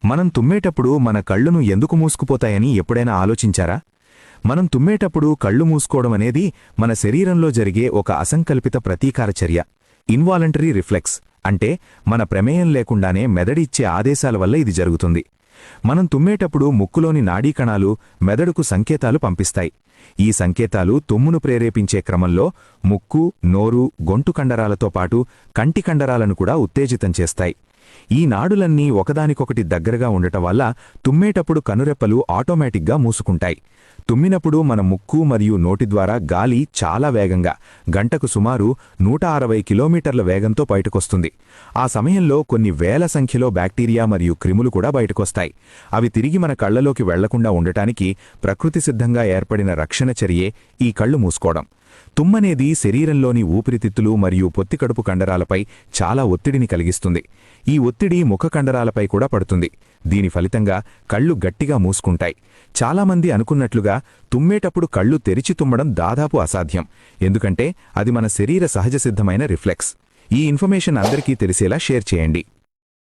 మనం తుమ్మేటప్పుడు మన కళ్ళును ఎందుకు మూసుకుపోతాయని ఎప్పుడైనా ఆలోచించారా? మనం తుమ్మేటప్పుడు కళ్ళు మూసుకోవడం అనేది మన శరీరంలో జరిగే ఒక అసంకల్పిత ప్రతీకార చర్య. ఇన్వాలంటరీ రిఫ్లెక్స్ అంటే మన ప్రమేయం లేకుండానే మెదడిచ్చే ఆదేశాల వల్ల ఇది జరుగుతుంది. మనం తుమ్మేటప్పుడు ముక్కులోని నాడీ కణాలు మెదడుకు సంకేతాలు పంపిస్తాయి. ఈ సంకేతాలు తుమ్మును ప్రేరేపించే క్రమంలో ముక్కు, నోరు, గొంతు కండరాలతో పాటు కంటి కండరాలను కూడా ఉత్తేజితం చేస్తాయి. ఈ నాడులన్నీ ఒకదానికొకటి దగ్గరగా ఉండటం వల్ల తుమ్మేటప్పుడు కనురెప్పలు ఆటోమేటిక్గా మూసుకుంటాయి. తుమ్మినప్పుడు మన ముక్కు మరియు నోటి ద్వారా గాలి చాలా వేగంగా గంటకు సుమారు 160 కిలోమీటర్ల వేగంతో బయటకొస్తుంది. ఆ సమయంలో కొన్ని వేల సంఖ్యలో బ్యాక్టీరియా మరియు క్రిములు కూడా బయటకొస్తాయి. అవి తిరిగి మన కళ్లలోకి వెళ్లకుండా ఉండటానికి ప్రకృతి సిద్ధంగా ఏర్పడిన రక్షణ చర్యే ఈ కళ్ళు మూసుకోవడం. తుమ్మనేది శరీరంలోని ఊపిరితిత్తులు మరియు పొత్తికడుపు కండరాలపై చాలా ఒత్తిడిని కలిగిస్తుంది. ఈ ఒత్తిడి ముఖ కండరాలపై కూడా పడుతుంది. దీని ఫలితంగా కళ్ళు గట్టిగా మూసుకుంటాయి. చాలామంది అనుకున్నట్లుగా తుమ్మేటప్పుడు కళ్ళు తెరిచి తుమ్మడం దాదాపు అసాధ్యం. ఎందుకంటే అది మన శరీర సహజసిద్ధమైన రిఫ్లెక్స్. ఈ ఇన్ఫర్మేషన్ అందరికీ తెలిసేలా షేర్ చేయండి.